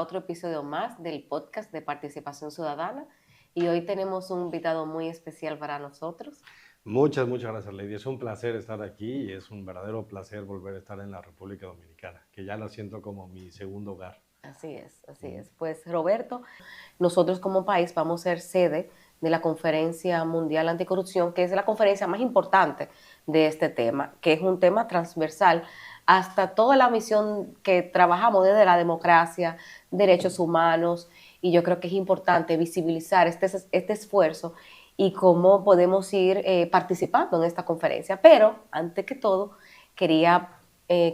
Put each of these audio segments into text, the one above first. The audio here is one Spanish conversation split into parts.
otro episodio más del podcast de Participación Ciudadana y hoy tenemos un invitado muy especial para nosotros. Muchas gracias, Lady. Es un placer estar aquí y es un verdadero placer volver a estar en la República Dominicana, que ya la siento como mi segundo hogar. Así es. Pues Roberto, nosotros como país vamos a ser sede de la Conferencia Mundial Anticorrupción, que es la conferencia más importante de este tema, que es un tema transversal hasta toda la misión que trabajamos desde la democracia, derechos humanos, y yo creo que es importante visibilizar este esfuerzo y cómo podemos ir participando en esta conferencia. Pero, antes que todo, quería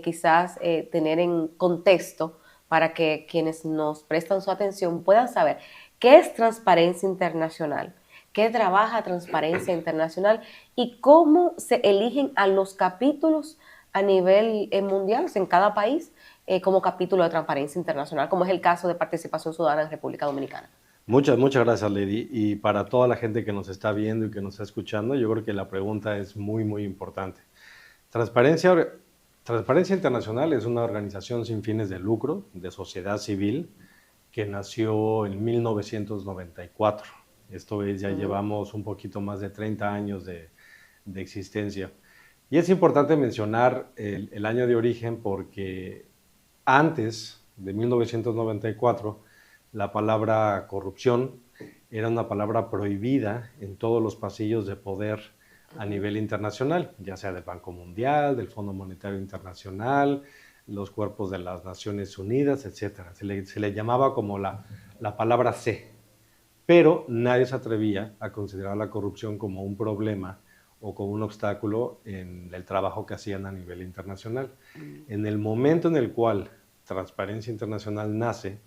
quizás tener en contexto para que quienes nos prestan su atención puedan saber qué es Transparencia Internacional, qué trabaja Transparencia Internacional y cómo se eligen a los capítulos a nivel mundial, en cada país, como capítulo de Transparencia Internacional, como es el caso de Participación Ciudadana en República Dominicana. Muchas gracias, Lady. Y para toda la gente que nos está viendo y que nos está escuchando, yo creo que la pregunta es muy importante. Transparencia Internacional es una organización sin fines de lucro, de sociedad civil, que nació en 1994. Esto es, ya llevamos un poquito más de 30 años de existencia. Y es importante mencionar el año de origen porque antes de 1994, la palabra corrupción era una palabra prohibida en todos los pasillos de poder a nivel internacional, ya sea del Banco Mundial, del Fondo Monetario Internacional, los cuerpos de las Naciones Unidas, etc. Se le llamaba como la palabra C, pero nadie se atrevía a considerar la corrupción como un problema o como un obstáculo en el trabajo que hacían a nivel internacional. En el momento en el cual Transparencia Internacional nace,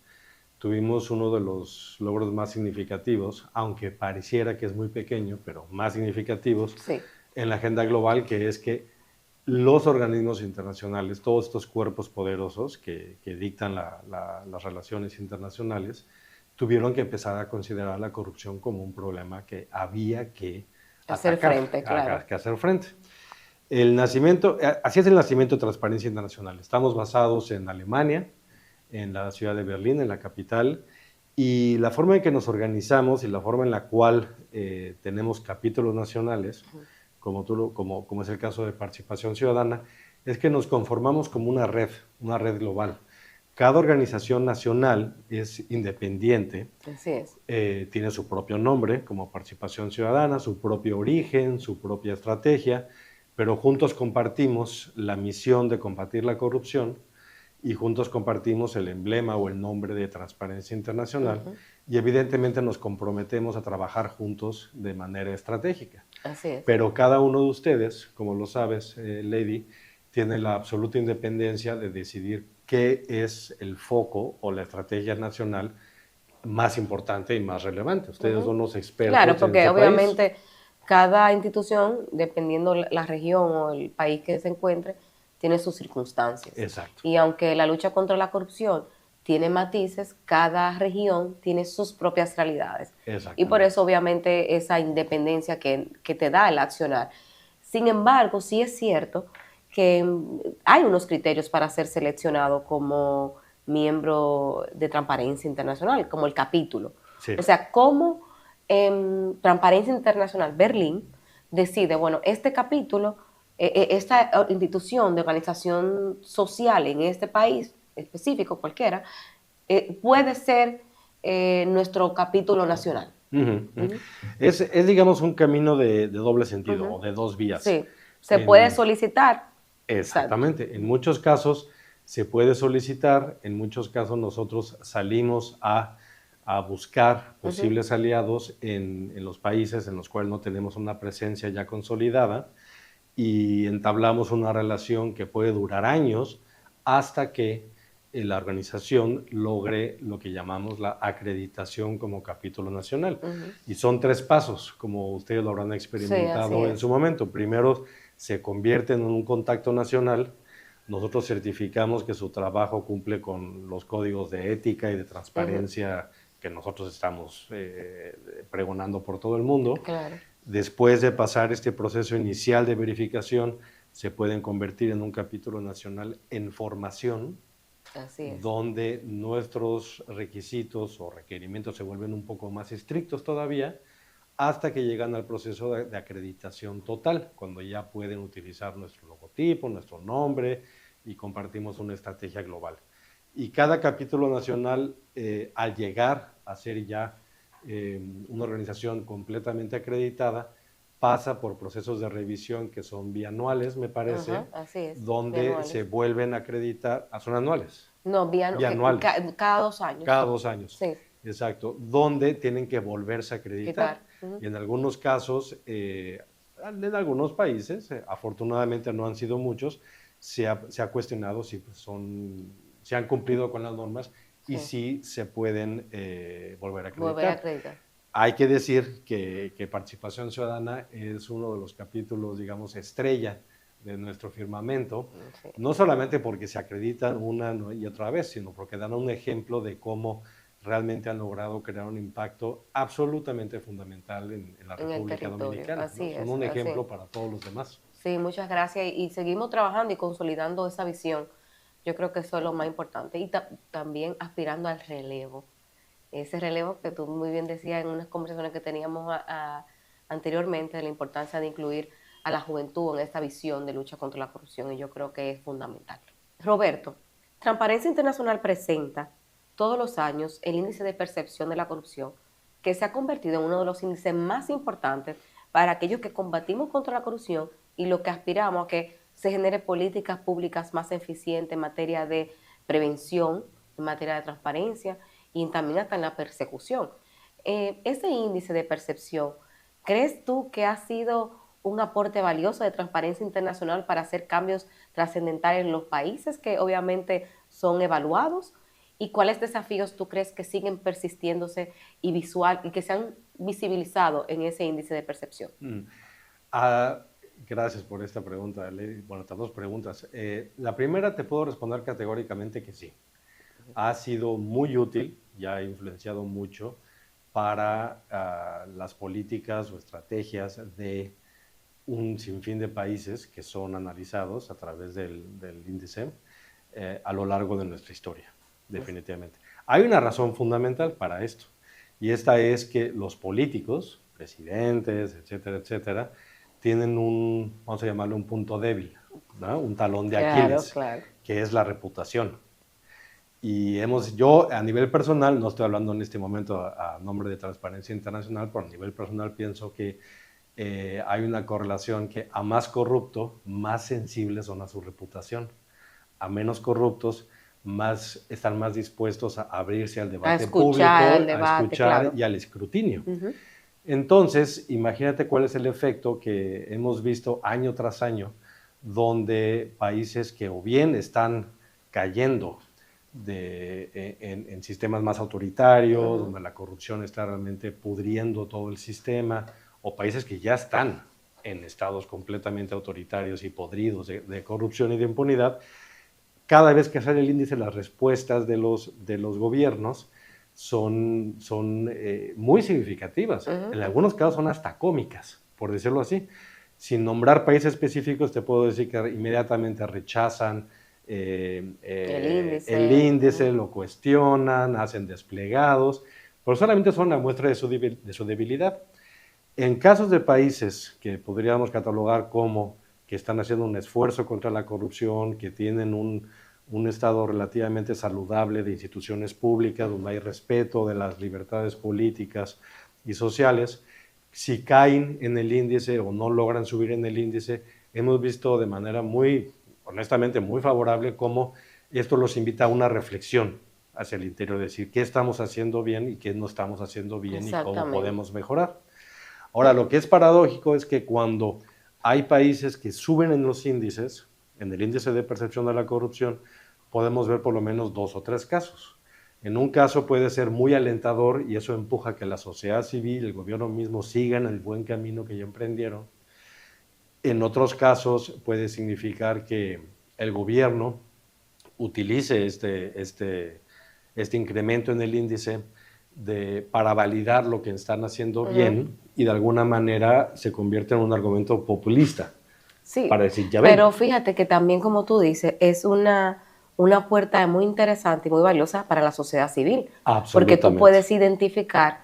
tuvimos uno de los logros más significativos, aunque pareciera que es muy pequeño, pero más significativos, sí, en la agenda global, que es que los organismos internacionales, todos estos cuerpos poderosos que dictan las relaciones internacionales, tuvieron que empezar a considerar la corrupción como un problema que había que hacer atacar, frente, claro. que hacer frente. Así es el nacimiento de Transparencia Internacional. Estamos basados en Alemania, en la ciudad de Berlín, en la capital, y la forma en que nos organizamos y la forma en la cual tenemos capítulos nacionales, como es el caso de Participación Ciudadana, es que nos conformamos como una red global. Cada organización nacional es independiente. Así es. Tiene su propio nombre, como Participación Ciudadana, su propio origen, su propia estrategia, pero juntos compartimos la misión de combatir la corrupción y juntos compartimos el emblema o el nombre de Transparencia Internacional, y evidentemente nos comprometemos a trabajar juntos de manera estratégica. Así es. Pero cada uno de ustedes, como lo sabes, Lady, tiene la absoluta independencia de decidir qué es el foco o la estrategia nacional más importante y más relevante. Ustedes son los expertos. Claro, porque en este obviamente país. Cada institución, dependiendo la región o el país que se encuentre, tiene sus circunstancias. Exacto. Y aunque la lucha contra la corrupción tiene matices, cada región tiene sus propias realidades. Y por eso, obviamente, esa independencia que te da el accionar. Sin embargo, sí es cierto que hay unos criterios para ser seleccionado como miembro de Transparencia Internacional, como el capítulo. Sí. O sea, ¿cómo Transparencia Internacional Berlín decide, bueno, este capítulo, esta institución de organización social en este país específico, cualquiera, puede ser nuestro capítulo nacional? Es, digamos, un camino de doble sentido o de dos vías. Sí, se puede solicitar. Exactamente. Exacto. En muchos casos se puede solicitar, en muchos casos nosotros salimos a buscar posibles aliados en los países en los cuales no tenemos una presencia ya consolidada y entablamos una relación que puede durar años hasta que la organización logre lo que llamamos la acreditación como capítulo nacional. Y son 3 pasos, como ustedes lo habrán experimentado en su momento. Primero, se convierte en un contacto nacional. Nosotros certificamos que su trabajo cumple con los códigos de ética y de transparencia que nosotros estamos pregonando por todo el mundo. Claro. Después de pasar este proceso inicial de verificación, se pueden convertir en un capítulo nacional en formación Así es. donde nuestros requisitos o requerimientos se vuelven un poco más estrictos todavía, hasta que llegan al proceso de acreditación total, cuando ya pueden utilizar nuestro logotipo, nuestro nombre y compartimos una estrategia global. Y cada capítulo nacional, al llegar a ser ya una organización completamente acreditada, pasa por procesos de revisión que son bianuales, me parece, Ajá, así es, donde bianuales. se vuelven a acreditar, son anuales. No, Bianuales. Cada 2 años. Cada 2 años. Sí. Exacto, donde tienen que volverse a acreditar. Y en algunos casos, en algunos países, afortunadamente no han sido muchos, se ha cuestionado si se han cumplido con las normas y si se pueden volver a acreditar. Volver a acreditar. Hay que decir que Participación Ciudadana es uno de los capítulos, digamos, estrella de nuestro firmamento, sí. No solamente porque se acreditan una y otra vez, sino porque dan un ejemplo de cómo realmente han logrado crear un impacto absolutamente fundamental en la República Dominicana. Así es, son un ejemplo para todos los demás. Sí, muchas gracias. Y seguimos trabajando y consolidando esa visión. Yo creo que eso es lo más importante. Y también aspirando al relevo. Ese relevo que tú muy bien decías en unas conversaciones que teníamos anteriormente, de la importancia de incluir a la juventud en esta visión de lucha contra la corrupción, y yo creo que es fundamental. Roberto, Transparencia Internacional presenta todos los años el índice de percepción de la corrupción, que se ha convertido en uno de los índices más importantes para aquellos que combatimos contra la corrupción y lo que aspiramos a que se genere políticas públicas más eficientes en materia de prevención, en materia de transparencia y también hasta en la persecución. Ese índice de percepción, ¿crees tú que ha sido un aporte valioso de transparencia internacional para hacer cambios trascendentales en los países que obviamente son evaluados? ¿Y cuáles desafíos tú crees que siguen persistiéndose y que se han visibilizado en ese índice de percepción? Gracias por esta pregunta, Lady. Bueno, estas dos preguntas. La primera te puedo responder categóricamente que sí. Ha sido muy útil y ha influenciado mucho para las políticas o estrategias de un sinfín de países que son analizados a través del índice a lo largo de nuestra historia, definitivamente. Hay una razón fundamental para esto, y esta es que los políticos, presidentes, etcétera, etcétera, tienen vamos a llamarlo un punto débil, ¿no? Un talón de Aquiles, que es la reputación. Y yo a nivel personal, no estoy hablando en este momento a nombre de Transparencia Internacional, pero a nivel personal pienso que hay una correlación que a más corrupto, más sensibles son a su reputación. A menos corruptos, están más dispuestos a abrirse al debate público, a escuchar y al escrutinio. Entonces, imagínate cuál es el efecto que hemos visto año tras año, donde países que o bien están cayendo en sistemas más autoritarios, donde la corrupción está realmente pudriendo todo el sistema, o países que ya están en estados completamente autoritarios y podridos de corrupción y de impunidad, cada vez que sale el índice, las respuestas de los gobiernos son muy significativas. En algunos casos son hasta cómicas, por decirlo así. Sin nombrar países específicos, te puedo decir que inmediatamente rechazan el índice, lo cuestionan, hacen desplegados, pero solamente son la muestra de su debilidad. En casos de países que podríamos catalogar como que están haciendo un esfuerzo contra la corrupción, que tienen un estado relativamente saludable de instituciones públicas, donde hay respeto de las libertades políticas y sociales, si caen en el índice o no logran subir en el índice, hemos visto de manera honestamente muy favorable cómo esto los invita a una reflexión hacia el interior, decir qué estamos haciendo bien y qué no estamos haciendo bien y cómo podemos mejorar. Ahora, lo que es paradójico es que cuando hay países que suben en los índices, en el índice de percepción de la corrupción, podemos ver por lo menos 2 o 3 casos. En un caso puede ser muy alentador y eso empuja a que la sociedad civil, el gobierno mismo sigan el buen camino que ya emprendieron. En otros casos puede significar que el gobierno utilice este incremento en el índice para validar lo que están haciendo bien y de alguna manera se convierte en un argumento populista. Sí, para decir, ya ven. Pero fíjate que también, como tú dices, es una una puerta muy interesante y muy valiosa para la sociedad civil, porque tú Absolutamente. puedes identificar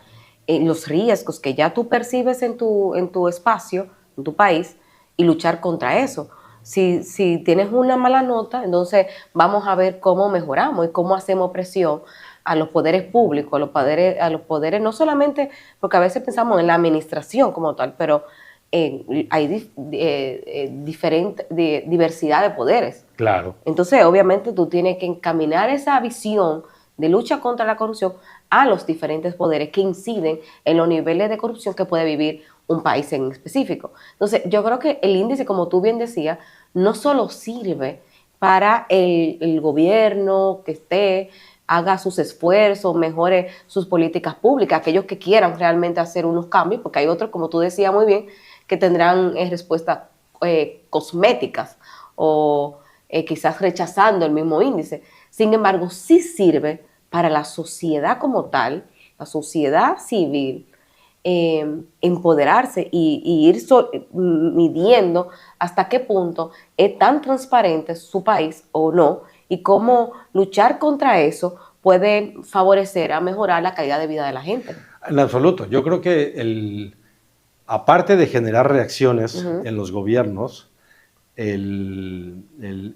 los riesgos que ya tú percibes en tu espacio, en tu país, y luchar contra eso. Si tienes una mala nota, entonces vamos a ver cómo mejoramos y cómo hacemos presión a los poderes públicos, a los poderes no solamente, porque a veces pensamos en la administración como tal, pero hay diversidad de poderes. Claro. Entonces, obviamente, tú tienes que encaminar esa visión de lucha contra la corrupción a los diferentes poderes que inciden en los niveles de corrupción que puede vivir un país en específico. Entonces, yo creo que el índice, como tú bien decías, no solo sirve para el gobierno que haga sus esfuerzos, mejore sus políticas públicas, aquellos que quieran realmente hacer unos cambios, porque hay otros, como tú decías muy bien, que tendrán respuestas cosméticas o quizás rechazando el mismo índice. Sin embargo, sí sirve para la sociedad como tal, la sociedad civil, empoderarse y ir midiendo hasta qué punto es tan transparente su país o no, y cómo luchar contra eso puede favorecer a mejorar la calidad de vida de la gente. En absoluto. Yo creo que aparte de generar reacciones en los gobiernos, el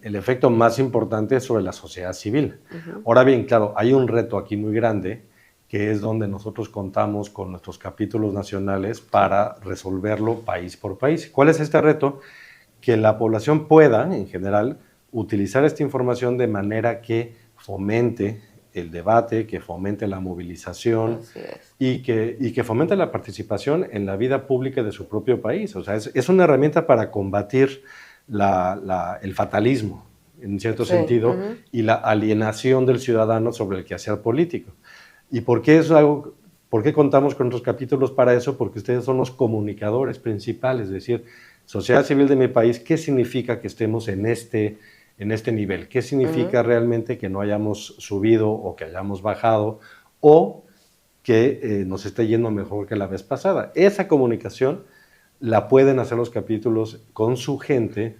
efecto más importante es sobre la sociedad civil. Ahora bien, claro, hay un reto aquí muy grande, que es donde nosotros contamos con nuestros capítulos nacionales para resolverlo país por país. ¿Cuál es este reto? Que la población pueda, en general, utilizar esta información de manera que fomente el debate, que fomente la movilización y que fomente la participación en la vida pública de su propio país. O sea, es una herramienta para combatir el fatalismo, en cierto sentido, y la alienación del ciudadano sobre el quehacer político. ¿Y por qué por qué contamos con otros capítulos para eso? Porque ustedes son los comunicadores principales, es decir, sociedad civil de mi país, ¿qué significa que estemos en este nivel? ¿Qué significa realmente que no hayamos subido o que hayamos bajado o que nos esté yendo mejor que la vez pasada? Esa comunicación la pueden hacer los capítulos con su gente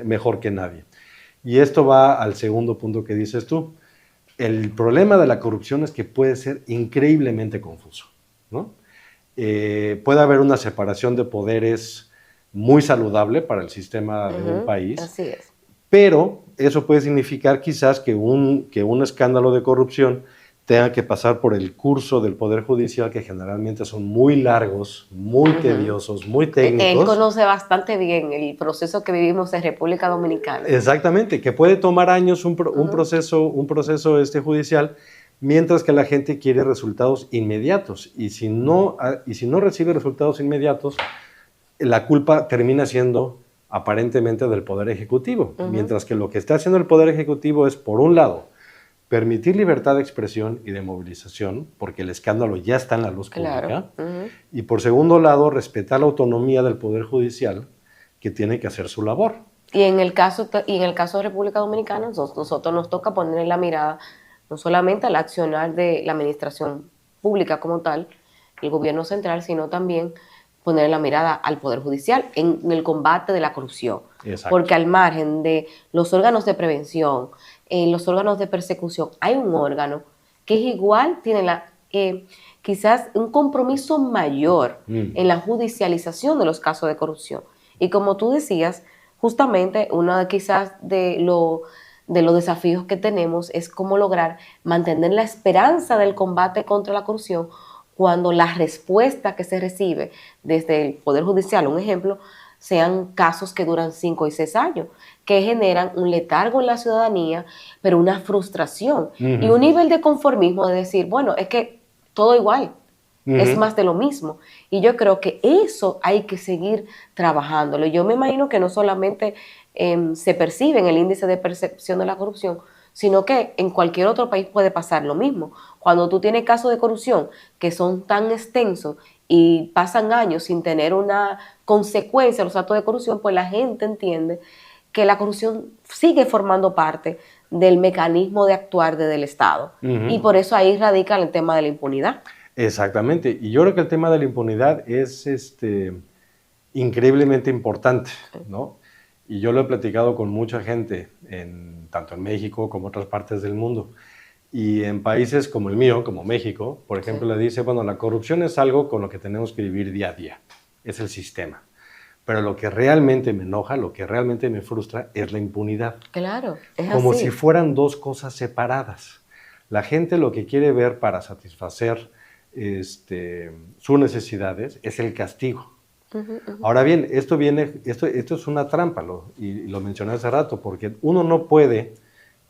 mejor que nadie. Y esto va al segundo punto que dices tú. El problema de la corrupción es que puede ser increíblemente confuso, ¿no? Puede haber una separación de poderes muy saludable para el sistema de un país. Así es. Pero eso puede significar quizás que un escándalo de corrupción tenga que pasar por el curso del Poder Judicial, que generalmente son muy largos, muy tediosos, muy técnicos. Él conoce bastante bien el proceso que vivimos en República Dominicana. Exactamente, que puede tomar años un proceso judicial, mientras que la gente quiere resultados inmediatos. Y si no recibe resultados inmediatos, la culpa termina siendo aparentemente del Poder Ejecutivo. Mientras que lo que está haciendo el Poder Ejecutivo es, por un lado, permitir libertad de expresión y de movilización, porque el escándalo ya está en la luz pública, y por segundo lado, respetar la autonomía del Poder Judicial, que tiene que hacer su labor. Y en el caso de República Dominicana, nosotros nos toca poner la mirada no solamente al accionar de la administración pública como tal, el gobierno central, sino también poner la mirada al Poder Judicial en el combate de la corrupción. Exacto. Porque al margen de los órganos de prevención, los órganos de persecución, hay un órgano que es igual, tiene quizás un compromiso mayor en la judicialización de los casos de corrupción. Y como tú decías, justamente uno quizás de los desafíos que tenemos es cómo lograr mantener la esperanza del combate contra la corrupción cuando la respuesta que se recibe desde el Poder Judicial, un ejemplo, sean casos que duran 5 y 6 años, que generan un letargo en la ciudadanía, pero una frustración y un nivel de conformismo de decir, bueno, es que todo igual, es más de lo mismo. Y yo creo que eso hay que seguir trabajándolo. Yo me imagino que no solamente se percibe en el índice de percepción de la corrupción, sino que en cualquier otro país puede pasar lo mismo. Cuando tú tienes casos de corrupción que son tan extensos y pasan años sin tener una consecuencia los actos de corrupción, pues la gente entiende que la corrupción sigue formando parte del mecanismo de actuar desde el Estado. Y por eso ahí radica el tema de la impunidad. Exactamente. Y yo creo que el tema de la impunidad es increíblemente importante, ¿no? Y yo lo he platicado con mucha gente, tanto en México como en otras partes del mundo. Y en países como el mío, como México, por ejemplo, le dice, bueno, la corrupción es algo con lo que tenemos que vivir día a día, es el sistema. Pero lo que realmente me enoja, lo que realmente me frustra es la impunidad. Claro, es como así. si fueran dos cosas separadas. La gente lo que quiere ver para satisfacer sus necesidades es el castigo. Ahora bien, esto es una trampa, y lo mencioné hace rato, porque uno no puede,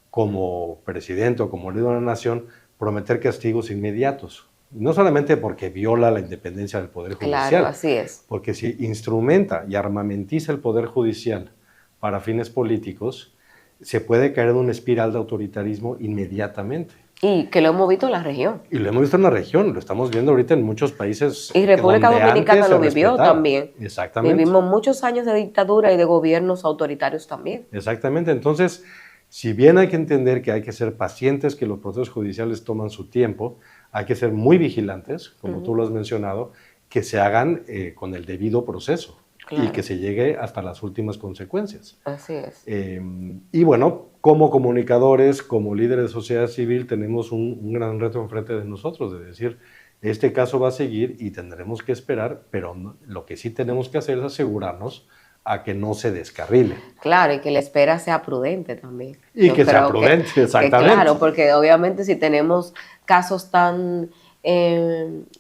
como presidente o como líder de una nación, prometer castigos inmediatos. No solamente porque viola la independencia del Poder Judicial, Claro, así es. porque si instrumenta y armamentiza el Poder Judicial para fines políticos, se puede caer en una espiral de autoritarismo inmediatamente. Y que lo hemos visto en la región. Y lo hemos visto en la región, lo estamos viendo ahorita en muchos países. Y República Dominicana lo vivió también. Exactamente. Vivimos muchos años de dictadura y de gobiernos autoritarios también. Exactamente. Entonces, si bien hay que entender que hay que ser pacientes, que los procesos judiciales toman su tiempo, hay que ser muy vigilantes, como tú lo has mencionado, que se hagan con el debido proceso. Claro. Y que se llegue hasta las últimas consecuencias. Así es. Y bueno, como comunicadores, como líderes de sociedad civil, tenemos un gran reto enfrente de nosotros, de decir, este caso va a seguir y tendremos que esperar, pero lo que sí tenemos que hacer es asegurarnos a que no se descarrile. Claro, y que la espera sea prudente también. Y que sea prudente, exactamente. Claro, porque obviamente si tenemos casos tan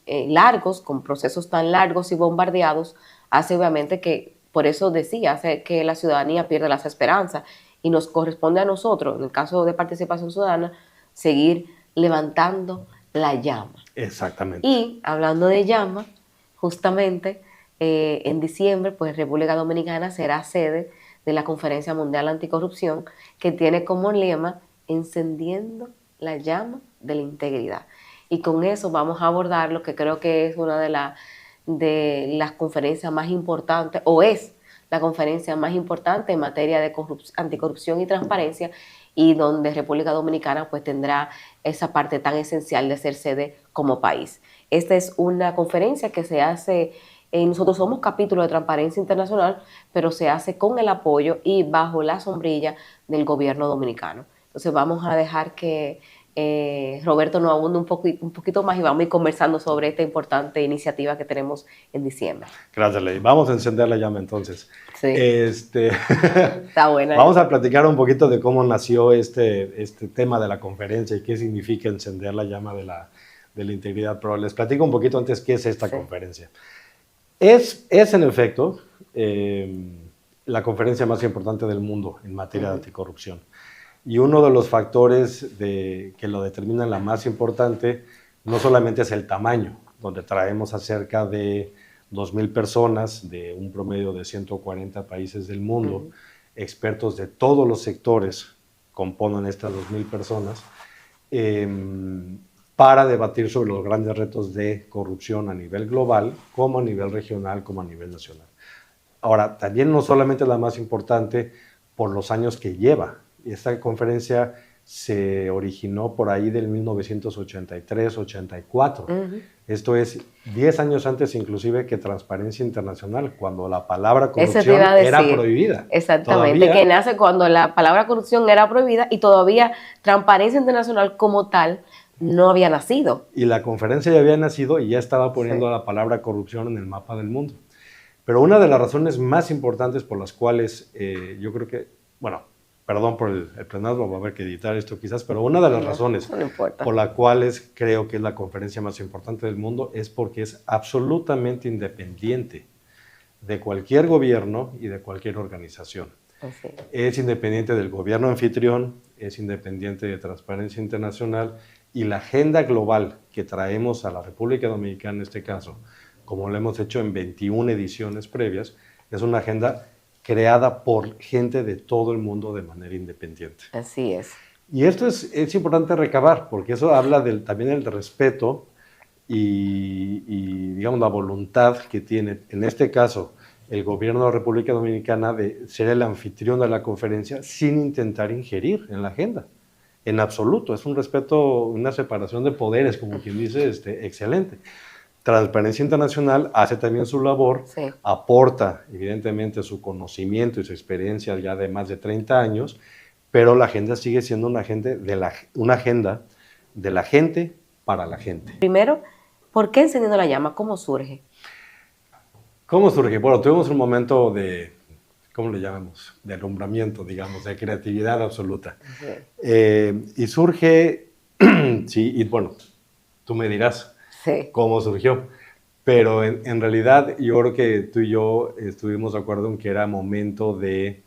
largos, con procesos tan largos y bombardeados, hace obviamente que, por eso decía, hace que la ciudadanía pierda las esperanzas y nos corresponde a nosotros, en el caso de participación ciudadana, seguir levantando la llama. Exactamente. Y hablando de llama, justamente en diciembre, pues República Dominicana será sede de la Conferencia Mundial Anticorrupción, que tiene como lema encendiendo la llama de la integridad. Y con eso vamos a abordar lo que creo que es una de las conferencias más importantes, o es la conferencia más importante en materia de anticorrupción y transparencia, y donde República Dominicana pues tendrá esa parte tan esencial de ser sede como país. Esta es una conferencia que se hace, nosotros somos capítulo de Transparencia Internacional, pero se hace con el apoyo y bajo la sombrilla del gobierno dominicano. Entonces vamos a dejar que Roberto nos abunde un poquito más y vamos a ir conversando sobre esta importante iniciativa que tenemos en diciembre. Gracias, Ley. Vamos a encender la llama entonces. Sí. Está buena. Vamos a platicar un poquito de cómo nació este tema de la conferencia y qué significa encender la llama de la integridad. Pero les platico un poquito antes qué es esta conferencia. Es en efecto la conferencia más importante del mundo en materia de anticorrupción. Y uno de los factores que lo determinan la más importante no solamente es el tamaño, donde traemos a cerca de 2,000 personas de un promedio de 140 países del mundo, expertos de todos los sectores componen estas 2,000 personas, para debatir sobre los grandes retos de corrupción a nivel global, como a nivel regional, como a nivel nacional. Ahora, también no solamente es la más importante por los años que lleva. Esta conferencia se originó por ahí del 1983-84. Esto es 10 años antes inclusive que Transparencia Internacional, cuando la palabra corrupción era prohibida. Exactamente, todavía, que nace cuando la palabra corrupción era prohibida y todavía Transparencia Internacional como tal no había nacido. Y la conferencia ya había nacido y ya estaba poniendo la palabra corrupción en el mapa del mundo. Pero una de las razones más importantes por las cuales yo creo que, bueno, perdón por el pleonasmo, va a haber que editar esto quizás, pero una de las razones por las cuales creo que es la conferencia más importante del mundo es porque es absolutamente independiente de cualquier gobierno y de cualquier organización. Sí. Es independiente del gobierno anfitrión, es independiente de Transparencia Internacional, y la agenda global que traemos a la República Dominicana en este caso, como lo hemos hecho en 21 ediciones previas, es una agenda creada por gente de todo el mundo de manera independiente. Así es. Y esto es importante recabar, porque eso habla también del respeto y, digamos, la voluntad que tiene, en este caso, el gobierno de la República Dominicana de ser el anfitrión de la conferencia sin intentar ingerir en la agenda. En absoluto, es un respeto, una separación de poderes, como quien dice, excelente. Transparencia Internacional hace también su labor, Sí. aporta evidentemente su conocimiento y su experiencia ya de más de 30 años, pero la agenda sigue siendo una agenda de la gente para la gente. Primero, ¿por qué Encendiendo la Llama? ¿Cómo surge? ¿Cómo surge? Bueno, tuvimos un momento de, ¿cómo le llamamos? De alumbramiento, digamos, de creatividad absoluta. Y surge, sí, y bueno, tú me dirás cómo surgió, pero en realidad yo creo que tú y yo estuvimos de acuerdo en que era momento de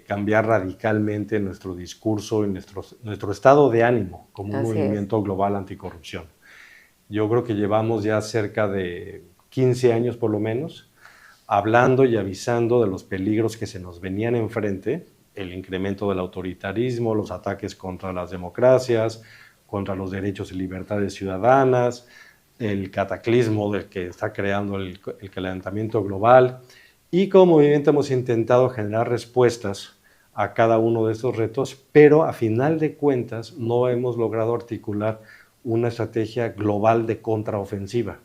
cambiar radicalmente nuestro discurso y nuestro estado de ánimo como un movimiento global anticorrupción. Yo creo que llevamos ya cerca de 15 años por lo menos hablando y avisando de los peligros que se nos venían enfrente, el incremento del autoritarismo, los ataques contra las democracias, contra los derechos y libertades ciudadanas, el cataclismo del que está creando el calentamiento global, y como movimiento hemos intentado generar respuestas a cada uno de estos retos, pero a final de cuentas no hemos logrado articular una estrategia global de contraofensiva.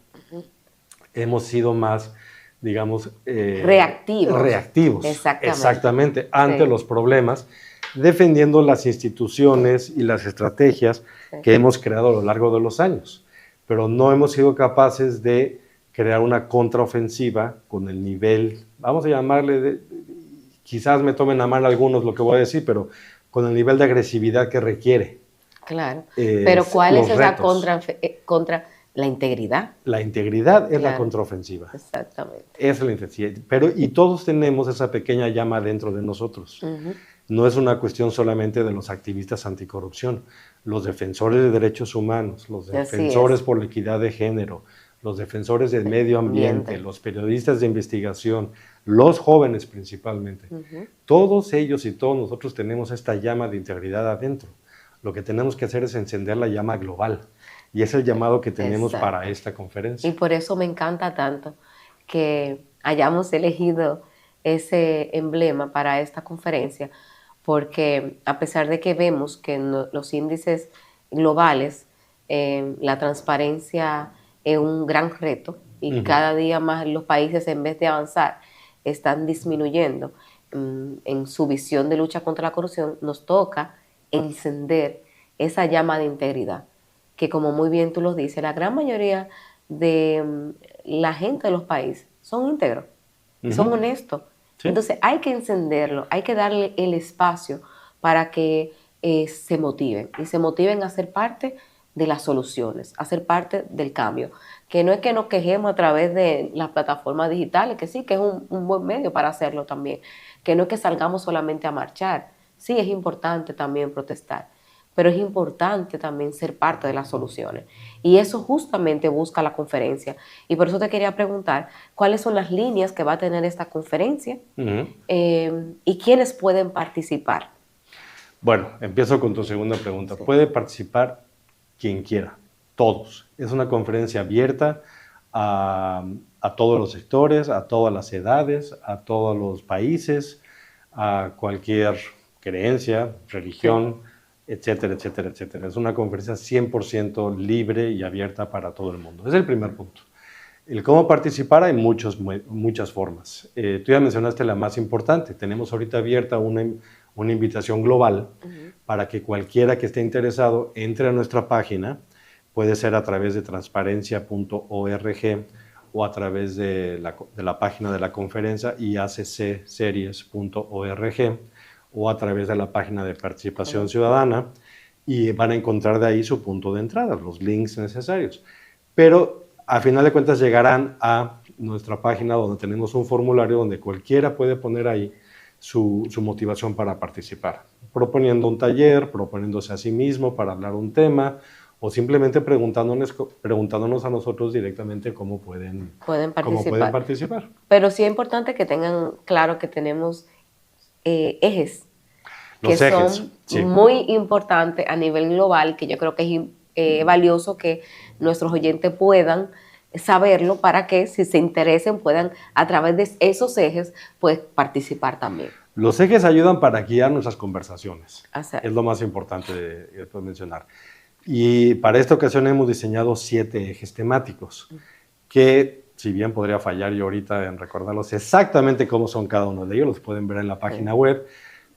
Hemos sido más, digamos, reactivos. Exactamente, ante los problemas, defendiendo las instituciones y las estrategias que hemos creado a lo largo de los años, pero no hemos sido capaces de crear una contraofensiva con el nivel, vamos a llamarle, quizás me tomen a mal algunos lo que voy a decir, pero con el nivel de agresividad que requiere. Pero ¿cuál es esa contra la integridad? La integridad es la contraofensiva. Exactamente. Es la integridad. Y todos tenemos esa pequeña llama dentro de nosotros. No es una cuestión solamente de los activistas anticorrupción, los defensores de derechos humanos, los defensores por la equidad de género, los defensores del medio ambiente, los periodistas de investigación, los jóvenes principalmente. Todos ellos y todos nosotros tenemos esta llama de integridad adentro. Lo que tenemos que hacer es encender la llama global. Y es el llamado que tenemos para esta conferencia. Y por eso me encanta tanto que hayamos elegido ese emblema para esta conferencia, porque a pesar de que vemos que en los índices globales la transparencia es un gran reto y cada día más los países, en vez de avanzar, están disminuyendo en su visión de lucha contra la corrupción, nos toca encender esa llama de integridad, que como muy bien tú lo dices, la gran mayoría de la gente de los países son íntegros, son honestos. Entonces hay que encenderlo, hay que darle el espacio para que se motiven y se motiven a ser parte de las soluciones, a ser parte del cambio. Que no es que nos quejemos a través de las plataformas digitales, que sí, que es un buen medio para hacerlo también. Que no es que salgamos solamente a marchar. Sí, es importante también protestar, pero es importante también ser parte de las soluciones. Y eso justamente busca la conferencia. Y por eso te quería preguntar, ¿cuáles son las líneas que va a tener esta conferencia? ¿Y quiénes pueden participar? Bueno, empiezo con tu segunda pregunta. Puede participar quien quiera, todos. Es una conferencia abierta a todos los sectores, a todas las edades, a todos los países, a cualquier creencia, religión, etcétera, etcétera, etcétera. Es una conferencia 100% libre y abierta para todo el mundo. Es el primer punto. El cómo participar hay muchas formas. Tú ya mencionaste la más importante. Tenemos ahorita abierta una invitación global para que cualquiera que esté interesado entre a nuestra página. Puede ser a través de transparencia.org o a través de la página de la conferencia iacseries.org o a través de la página de participación ciudadana, y van a encontrar de ahí su punto de entrada, los links necesarios. Pero a final de cuentas llegarán a nuestra página donde tenemos un formulario donde cualquiera puede poner ahí su motivación para participar, proponiendo un taller, proponiéndose a sí mismo para hablar un tema, o simplemente preguntándonos a nosotros directamente cómo pueden participar. Pero sí es importante que tengan claro que tenemos ejes que son muy importantes a nivel global, que yo creo que es valioso que nuestros oyentes puedan saberlo para que, si se interesen, puedan a través de esos ejes pues participar también. Los ejes ayudan para guiar nuestras conversaciones. Es lo más importante de mencionar. Y para esta ocasión hemos diseñado 7 ejes temáticos, que si bien podría fallar yo ahorita en recordarlos exactamente cómo son cada uno de ellos, los pueden ver en la página web,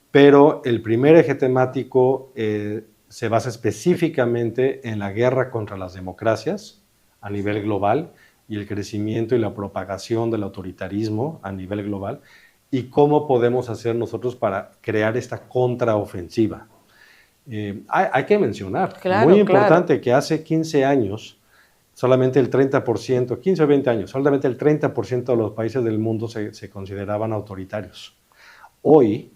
pero el primer eje temático se basa específicamente en la guerra contra las democracias a nivel global y el crecimiento y la propagación del autoritarismo a nivel global y cómo podemos hacer nosotros para crear esta contraofensiva. Hay que mencionar, Claro, muy importante, claro. que hace 15 años, solamente el 30%, 15 o 20 años, solamente el 30% de los países del mundo se consideraban autoritarios. Hoy,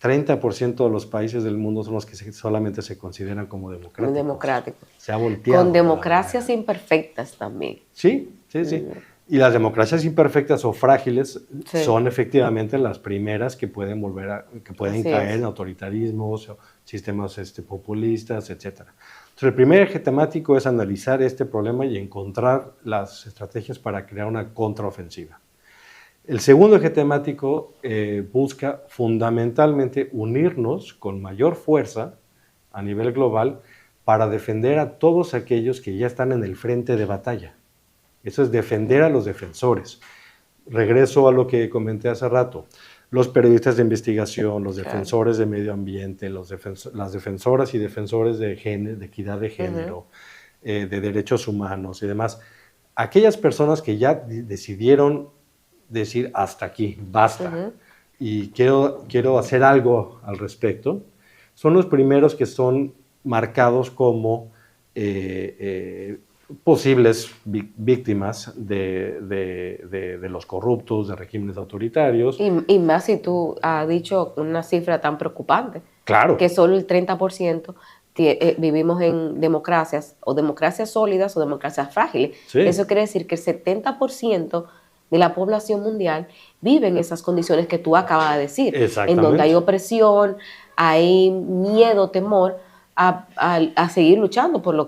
30% de los países del mundo son los que solamente se consideran como democráticos. Democráticos. Se ha volteado. Con democracias imperfectas también. Sí, sí, sí. Y las democracias imperfectas o frágiles son efectivamente las primeras que pueden caer en autoritarismos, sistemas populistas, etc. Entonces, el primer eje temático es analizar este problema y encontrar las estrategias para crear una contraofensiva. El segundo eje temático busca fundamentalmente unirnos con mayor fuerza a nivel global para defender a todos aquellos que ya están en el frente de batalla. Eso es defender a los defensores. Regreso a lo que comenté hace rato. Los periodistas de investigación, los defensores de medio ambiente, las defensoras y defensores de equidad de género, de derechos humanos y demás. Aquellas personas que ya decidieron decir hasta aquí, basta, y quiero hacer algo al respecto, son los primeros que son marcados como posibles víctimas de los corruptos, de regímenes autoritarios. Y más si tú has dicho una cifra tan preocupante. Claro. Que solo el 30% vivimos en democracias, o democracias sólidas o democracias frágiles. Sí. Eso quiere decir que el 70% de la población mundial vive en esas condiciones que tú acabas de decir. En donde hay opresión, hay miedo, temor a seguir luchando por lo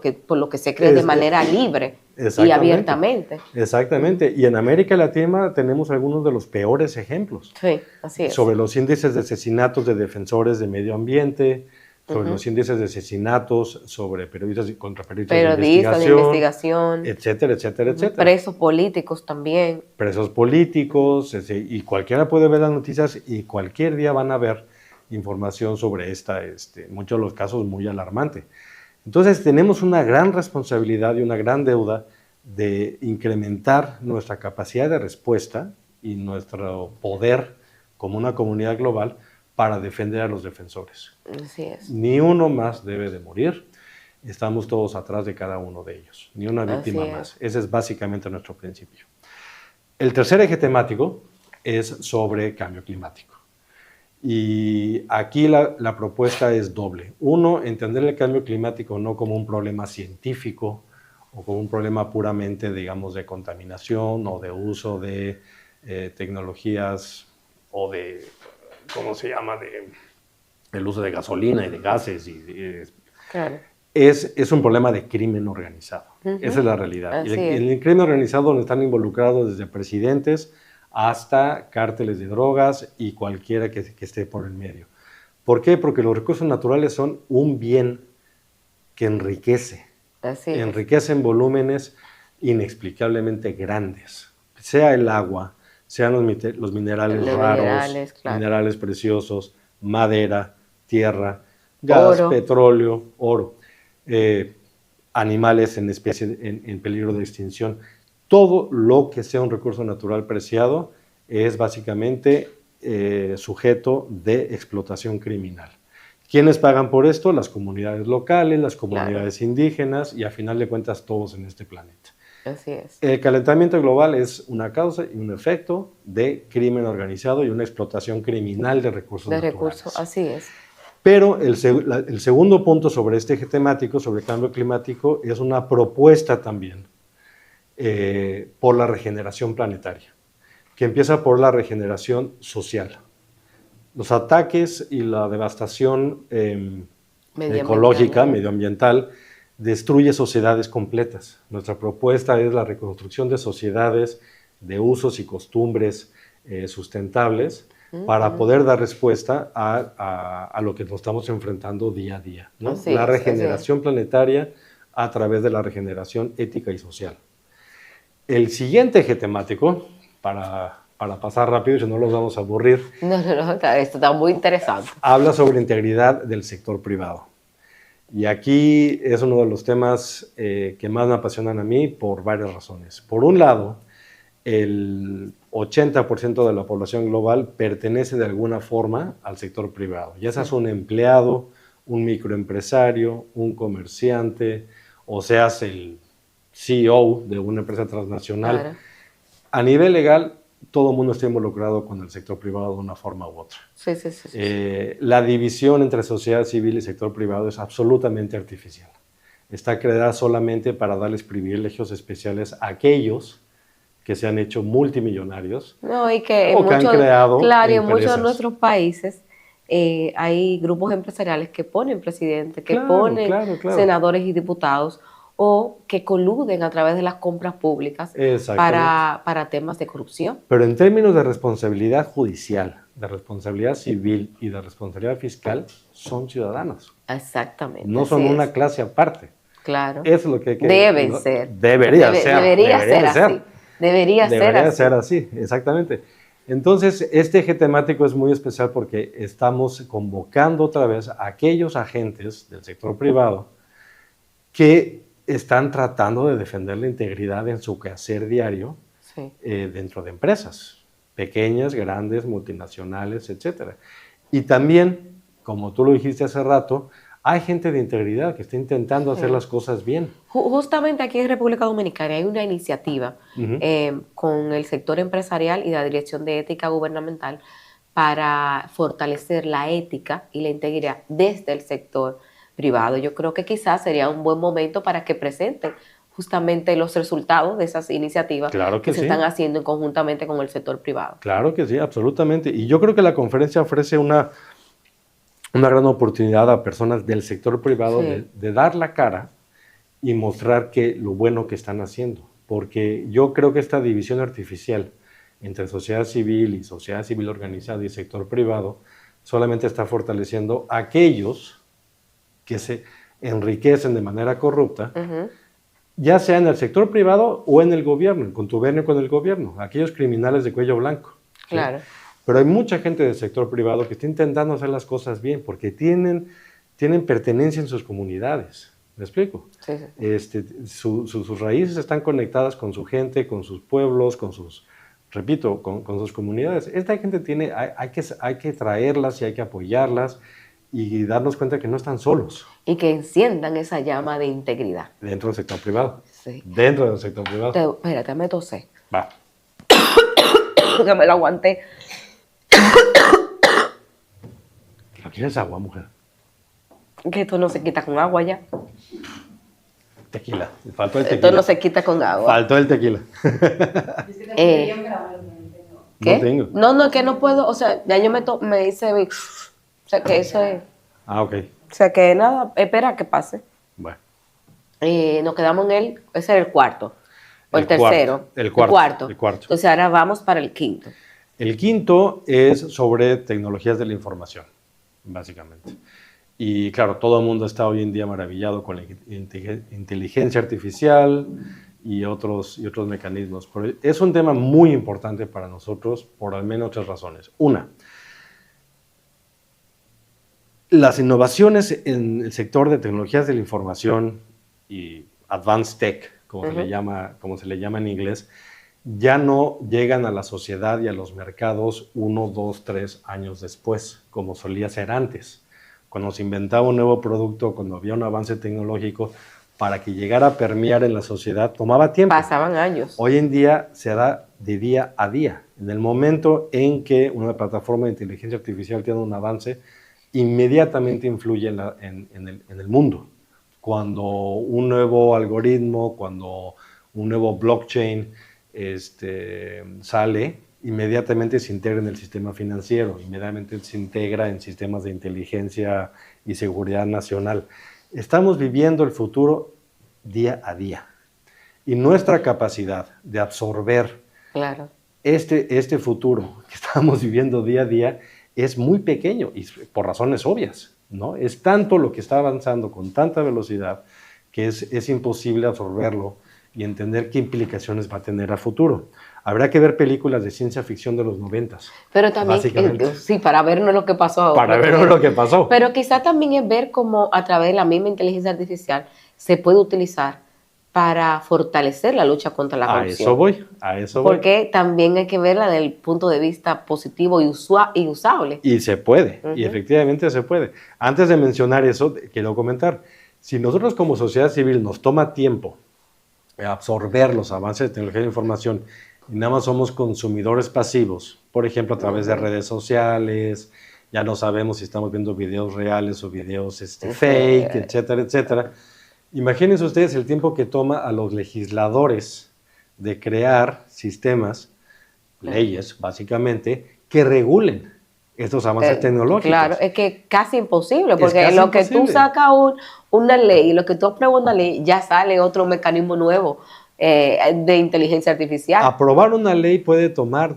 que se cree de manera libre y abiertamente. Exactamente. Y en América Latina tenemos algunos de los peores ejemplos. Sí, así es. Sobre los índices de asesinatos de defensores de medio ambiente, sobre los índices de asesinatos sobre periodistas contra periodistas de investigación, etcétera, etcétera, etcétera. Presos políticos también. Presos políticos, y cualquiera puede ver las noticias y cualquier día van a ver información sobre muchos de los casos muy alarmante. Entonces tenemos una gran responsabilidad y una gran deuda de incrementar nuestra capacidad de respuesta y nuestro poder como una comunidad global para defender a los defensores. Así es. Ni uno más debe de morir. Estamos todos atrás de cada uno de ellos. Ni una víctima más. Ese es básicamente nuestro principio. El tercer eje temático es sobre cambio climático. Y aquí la propuesta es doble. Uno, entender el cambio climático no como un problema científico o como un problema puramente, digamos, de contaminación o de uso de tecnologías o de, ¿cómo se llama?, el uso de gasolina y de gases. Claro. Es un problema de crimen organizado. Esa es la realidad. Y el crimen organizado donde están involucrados desde presidentes hasta cárteles de drogas y cualquiera que esté por el medio. ¿Por qué? Porque los recursos naturales son un bien que enriquece. Enriquece en volúmenes inexplicablemente grandes. Sea el agua, sean los minerales raros, minerales preciosos, madera, tierra, gas, petróleo, oro, animales en peligro de extinción. Todo lo que sea un recurso natural preciado es básicamente sujeto de explotación criminal. ¿Quiénes pagan por esto? Las comunidades locales, las comunidades indígenas y a final de cuentas todos en este planeta. Así es. El calentamiento global es una causa y un efecto de crimen organizado y una explotación criminal de recursos naturales. Así es. Pero el segundo punto sobre este eje temático, sobre el cambio climático, es una propuesta también por la regeneración planetaria, que empieza por la regeneración social. Los ataques y la devastación ecológica, medioambiental, destruye sociedades completas. Nuestra propuesta es la reconstrucción de sociedades de usos y costumbres sustentables para poder dar respuesta a lo que nos estamos enfrentando día a día, ¿no? La regeneración planetaria a través de la regeneración ética y social. El siguiente eje temático, para pasar rápido, si no los vamos a aburrir. No, esto está muy interesante. Habla sobre integridad del sector privado. Y aquí es uno de los temas que más me apasionan a mí por varias razones. Por un lado, el 80% de la población global pertenece de alguna forma al sector privado. Ya seas un empleado, un microempresario, un comerciante, o seas el CEO de una empresa transnacional. Claro. A nivel legal, todo el mundo está involucrado con el sector privado de una forma u otra. Sí. La división entre sociedad civil y sector privado es absolutamente artificial. Está creada solamente para darles privilegios especiales a aquellos que se han hecho multimillonarios. No, y que han creado claro, en empresas. muchos de nuestros países hay grupos empresariales que ponen presidentes, que ponen senadores y diputados, o que coluden a través de las compras públicas para temas de corrupción. Pero en términos de responsabilidad judicial, de responsabilidad civil y de responsabilidad fiscal, son ciudadanos. Exactamente. No son una clase aparte. Claro. Eso es lo que deben ser. Debería ser. Debería ser así, exactamente. Entonces, este eje temático es muy especial porque estamos convocando otra vez a aquellos agentes del sector privado que están tratando de defender la integridad en su quehacer diario dentro de empresas, pequeñas, grandes, multinacionales, etc. Y también, como tú lo dijiste hace rato, hay gente de integridad que está intentando hacer las cosas bien. Justamente aquí en República Dominicana hay una iniciativa con el sector empresarial y la Dirección de Ética Gubernamental para fortalecer la ética y la integridad desde el sector privado. Yo creo que quizás sería un buen momento para que presenten justamente los resultados de esas iniciativas que se están haciendo conjuntamente con el sector privado. Claro que sí, absolutamente. Y yo creo que la conferencia ofrece una gran oportunidad a personas del sector privado de dar la cara y mostrar lo bueno que están haciendo. Porque yo creo que esta división artificial entre sociedad civil y sociedad civil organizada y sector privado solamente está fortaleciendo a aquellos que se enriquecen de manera corrupta, ya sea en el sector privado o en el gobierno, en contubernio con el gobierno, aquellos criminales de cuello blanco. Claro. ¿Sí? Pero hay mucha gente del sector privado que está intentando hacer las cosas bien porque tienen pertenencia en sus comunidades. ¿Me explico? Sí. Sus raíces están conectadas con su gente, con sus pueblos, con sus comunidades. Esta gente hay que traerlas y hay que apoyarlas y darnos cuenta que no están solos. Y que enciendan esa llama de integridad. Dentro del sector privado. Sí. Dentro del sector privado. Espérate, me tosé. Va. Que me lo aguanté. ¿No quieres agua, mujer? Que esto no se quita con agua ya. Tequila. Faltó el tequila. Esto no se quita con agua. Faltó el tequila. ¿Qué? No tengo. No, que no puedo. O sea, ya yo me hice... O sea, que eso es... Ok. O sea, que nada, espera que pase. Bueno. Nos quedamos en ese era el cuarto. O el tercero. El cuarto. Entonces ahora vamos para el quinto. El quinto es sobre tecnologías de la información, básicamente. Y claro, todo el mundo está hoy en día maravillado con la inteligencia artificial y otros mecanismos. Pero es un tema muy importante para nosotros por al menos 3 razones. Una, las innovaciones en el sector de tecnologías de la información y advanced tech, como se le llama en inglés, ya no llegan a la sociedad y a los mercados 1, 2, 3 años después, como solía ser antes. Cuando se inventaba un nuevo producto, cuando había un avance tecnológico, para que llegara a permear en la sociedad, tomaba tiempo. Pasaban años. Hoy en día se da de día a día. En el momento en que una plataforma de inteligencia artificial tiene un avance, inmediatamente influye en el mundo. Cuando un nuevo algoritmo, cuando un nuevo blockchain sale, inmediatamente se integra en el sistema financiero, inmediatamente se integra en sistemas de inteligencia y seguridad nacional. Estamos viviendo el futuro día a día. Y nuestra capacidad de absorber este futuro que estamos viviendo día a día es muy pequeño y por razones obvias, ¿no? Es tanto lo que está avanzando con tanta velocidad que es imposible absorberlo y entender qué implicaciones va a tener a futuro. Habrá que ver películas de ciencia ficción de los 90s. Pero también, sí, para vernos lo que pasó ahora. Para vernos lo que pasó. Pero quizá también es ver cómo a través de la misma inteligencia artificial se puede utilizar para fortalecer la lucha contra la corrupción. A eso voy. Porque también hay que verla desde el punto de vista positivo y usable. Y se puede, y efectivamente se puede. Antes de mencionar eso, quiero comentar, si nosotros como sociedad civil nos toma tiempo absorber los avances de tecnología de la información y nada más somos consumidores pasivos, por ejemplo, a través de redes sociales, ya no sabemos si estamos viendo videos reales o videos fake, etcétera, etcétera. Imagínense ustedes el tiempo que toma a los legisladores de crear sistemas, leyes, básicamente, que regulen estos avances tecnológicos. Claro, es que casi imposible, porque en lo que tú sacas una ley, lo que tú apruebas una ley, ya sale otro mecanismo nuevo de inteligencia artificial. Aprobar una ley puede tomar,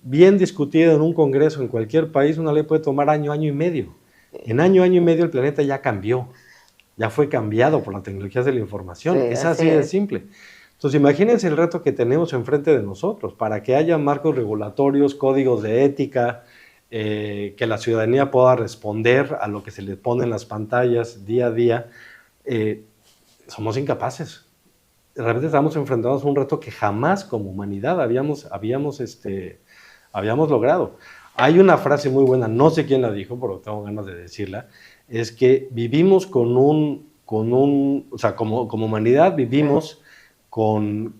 bien discutida en un congreso en cualquier país, una ley puede tomar año, año y medio. En año y medio el planeta ya cambió, ya fue cambiado por las tecnologías de la información. Sí, es así de simple. Entonces, imagínense el reto que tenemos enfrente de nosotros para que haya marcos regulatorios, códigos de ética, que la ciudadanía pueda responder a lo que se le pone en las pantallas día a día. Somos incapaces. Realmente estamos enfrentados a un reto que jamás como humanidad habíamos logrado. Hay una frase muy buena, no sé quién la dijo, pero tengo ganas de decirla, es que vivimos o sea, como humanidad vivimos con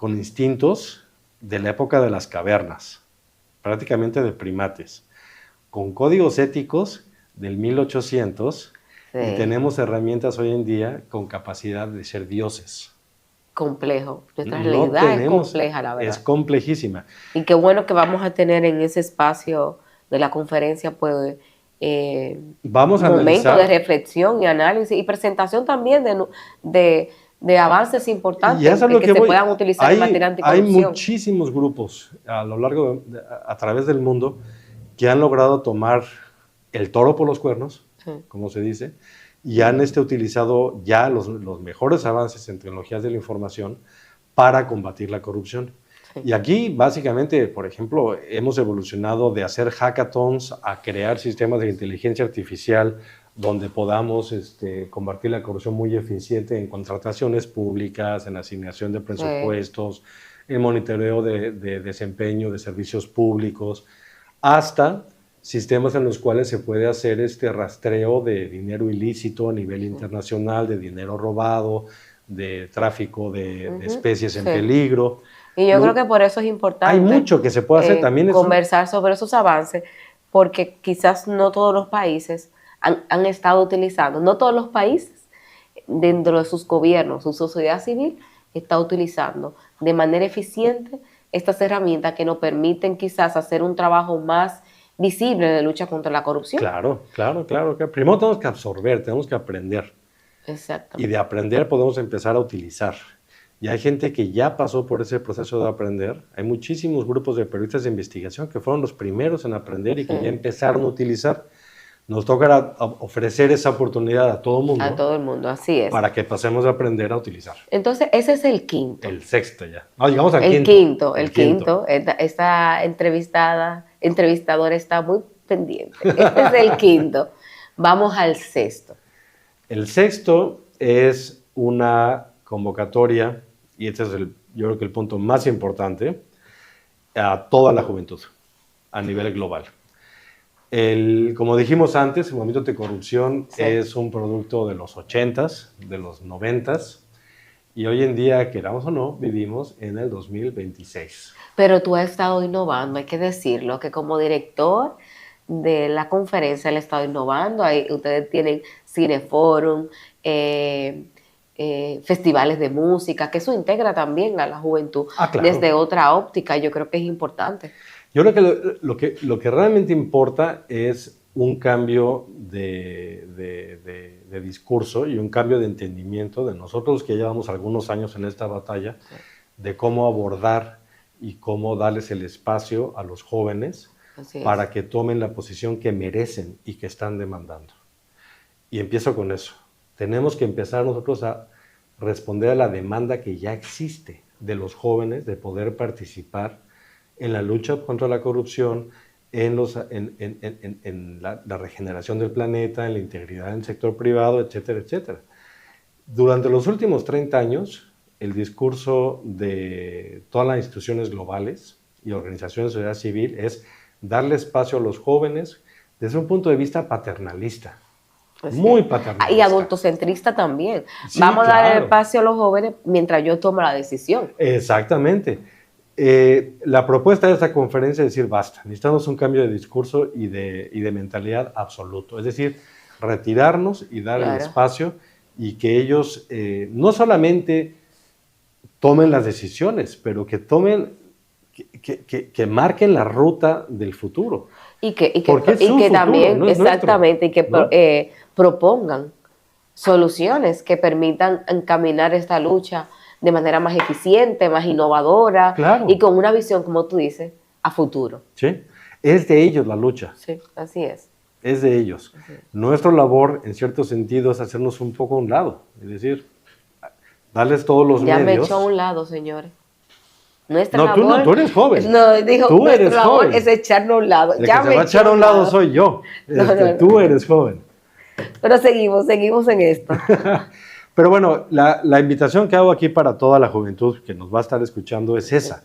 instintos de la época de las cavernas, prácticamente de primates, con códigos éticos del 1800 y tenemos herramientas hoy en día con capacidad de ser dioses. Complejo, nuestra realidad es compleja, la verdad. Es complejísima. Y qué bueno que vamos a tener en ese espacio de la conferencia, pues, vamos a momento analizar, de reflexión y análisis y presentación también de avances importantes que se puedan utilizar en materia anticorrupción. Hay muchísimos grupos a través del mundo que han logrado tomar el toro por los cuernos, como se dice, y han utilizado ya los mejores avances en tecnologías de la información para combatir la corrupción. Y aquí, básicamente, por ejemplo, hemos evolucionado de hacer hackathons a crear sistemas de inteligencia artificial donde podamos combatir la corrupción muy eficiente en contrataciones públicas, en asignación de presupuestos, en monitoreo de desempeño de servicios públicos, hasta sistemas en los cuales se puede hacer rastreo de dinero ilícito a nivel internacional, de dinero robado, de tráfico de especies en peligro. Y yo creo que por eso es importante. Hay mucho que se puede hacer también. Conversar sobre esos avances, porque quizás no todos los países han estado utilizando, no todos los países dentro de sus gobiernos, su sociedad civil está utilizando de manera eficiente estas herramientas que nos permiten quizás hacer un trabajo más visible de lucha contra la corrupción. Claro. Primero tenemos que absorber, tenemos que aprender. Exactamente. Y de aprender podemos empezar a utilizar. Y hay gente que ya pasó por ese proceso de aprender. Hay muchísimos grupos de periodistas de investigación que fueron los primeros en aprender y que ya empezaron a utilizar. Nos toca ofrecer esa oportunidad a todo el mundo. A todo el mundo, así es. Para que pasemos a aprender a utilizar. Entonces, ese es el quinto. El sexto ya. No, llegamos al quinto. El quinto. Esta entrevistadora está muy pendiente. Este es el quinto. Vamos al sexto. El sexto es una convocatoria, y este es yo creo que el punto más importante, a toda la juventud a nivel global. Como dijimos antes, el movimiento anticorrupción es un producto de los 80s, de los 90s, y hoy en día, queramos o no, vivimos en el 2026. Pero tú has estado innovando, hay que decirlo, que como director de la conferencia han estado innovando. Ahí ustedes tienen cineforum, festivales de música, que eso integra también a la juventud desde otra óptica. Yo creo que es importante. Yo creo que lo que realmente importa es un cambio de discurso y un cambio de entendimiento de nosotros que llevamos algunos años en esta batalla, de cómo abordar y cómo darles el espacio a los jóvenes para que tomen la posición que merecen y que están demandando. Y empiezo con eso. Tenemos que empezar nosotros a responder a la demanda que ya existe de los jóvenes de poder participar en la lucha contra la corrupción, en la regeneración del planeta, en la integridad del sector privado, etcétera, etcétera. Durante los últimos 30 años, el discurso de todas las instituciones globales y organizaciones de sociedad civil es darle espacio a los jóvenes desde un punto de vista paternalista. Pues muy paternalista. Y adultocentrista también. Sí, vamos a dar espacio a los jóvenes mientras yo tomo la decisión. Exactamente. La propuesta de esta conferencia es decir, basta, necesitamos un cambio de discurso y de mentalidad absoluto. Es decir, retirarnos y dar el espacio y que ellos no solamente tomen las decisiones, pero que tomen, que marquen la ruta del futuro. Y que también, no exactamente, nuestro, y que ¿no? Propongan soluciones que permitan encaminar esta lucha de manera más eficiente, más innovadora, claro, y con una visión, como tú dices, a futuro. Sí, es de ellos la lucha. Sí, así es. Es de ellos. Así es. Nuestra labor, en cierto sentido, es hacernos un poco a un lado, es decir, darles todos los medios. Ya me echó a un lado, señores. Nuestra labor, no, tú eres joven. No, dijo, tú eres labor joven. Es echarnos a un lado. El ya que se va a echar a un lado soy yo. Tú eres joven. Pero seguimos en esto. Pero bueno, la invitación que hago aquí para toda la juventud que nos va a estar escuchando es esa.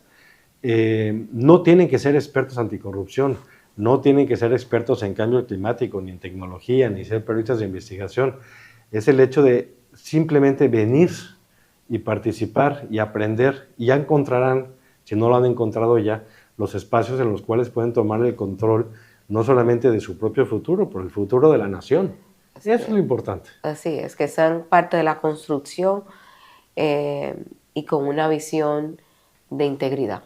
No tienen que ser expertos anticorrupción, no tienen que ser expertos en cambio climático, ni en tecnología, ni ser periodistas de investigación. Es el hecho de simplemente venir y participar y aprender, y ya encontrarán, si no lo han encontrado ya, los espacios en los cuales pueden tomar el control no solamente de su propio futuro, pero el futuro de la nación. Eso es lo importante. Así es, que sean parte de la construcción y con una visión de integridad.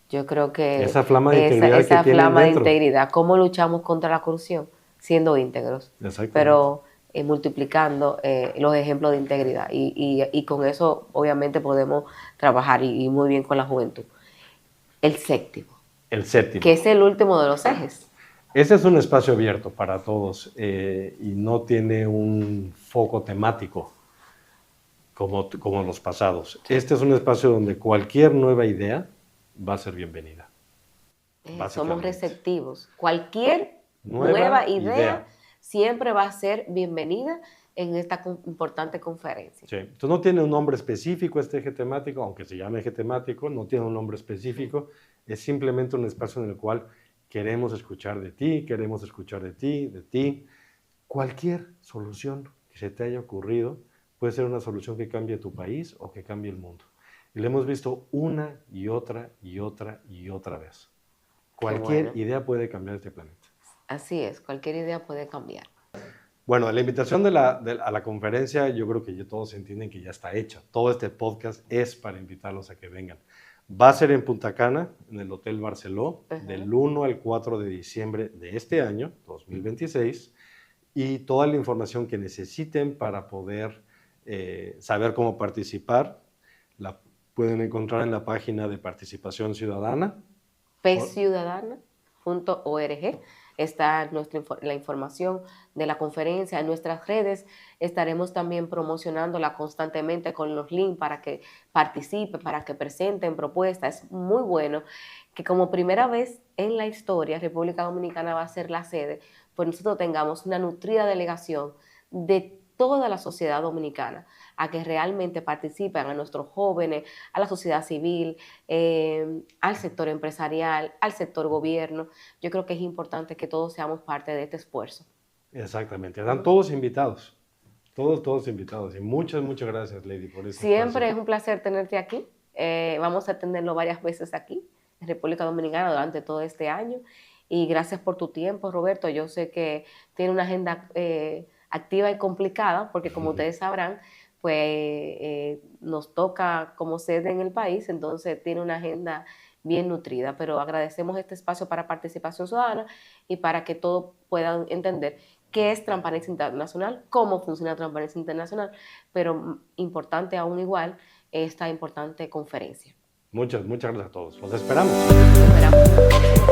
Yo creo que esa flama de integridad esa que flama de integridad, ¿cómo luchamos contra la corrupción? Siendo íntegros, pero multiplicando los ejemplos de integridad y con eso obviamente podemos trabajar y muy bien con la juventud. El séptimo. Que es el último de los ejes. Este es un espacio abierto para todos y no tiene un foco temático como los pasados. Este es un espacio donde cualquier nueva idea va a ser bienvenida. Somos receptivos. Cualquier nueva idea siempre va a ser bienvenida en esta importante conferencia. Sí. Entonces no tiene un nombre específico este eje temático, aunque se llame eje temático, no tiene un nombre específico, es simplemente un espacio en el cual queremos escuchar de ti, queremos escuchar de ti. Cualquier solución que se te haya ocurrido puede ser una solución que cambie tu país o que cambie el mundo. Y lo hemos visto una y otra vez. Cualquier idea puede cambiar este planeta. Así es, cualquier idea puede cambiar. Bueno, la invitación a la conferencia yo creo que ya todos entienden que ya está hecha. Todo este podcast es para invitarlos a que vengan. Va a ser en Punta Cana, en el Hotel Barceló, del 1 al 4 de diciembre de este año, 2026, y toda la información que necesiten para poder saber cómo participar, la pueden encontrar en la página de Participación Ciudadana. pciudadana.org. Está la información de la conferencia en nuestras redes. Estaremos también promocionándola constantemente con los links para que participen, para que presenten propuestas. Es muy bueno que como primera vez en la historia República Dominicana va a ser la sede, pues nosotros tengamos una nutrida delegación de toda la sociedad dominicana a que realmente participen, a nuestros jóvenes, a la sociedad civil, al sector empresarial, al sector gobierno. Yo creo que es importante que todos seamos parte de este esfuerzo. Exactamente, están todos invitados, todos invitados. Y muchas gracias, Lady, por eso. Siempre es un placer tenerte aquí. Vamos a tenerlo varias veces aquí, en República Dominicana, durante todo este año. Y gracias por tu tiempo, Roberto. Yo sé que tiene una agenda activa y complicada, porque como ustedes sabrán, pues nos toca como sede en el país, entonces tiene una agenda bien nutrida, pero agradecemos este espacio para Participación Ciudadana y para que todos puedan entender qué es Transparencia Internacional, cómo funciona Transparencia Internacional, pero importante aún igual esta importante conferencia. Muchas gracias a todos. Los esperamos. Esperamos.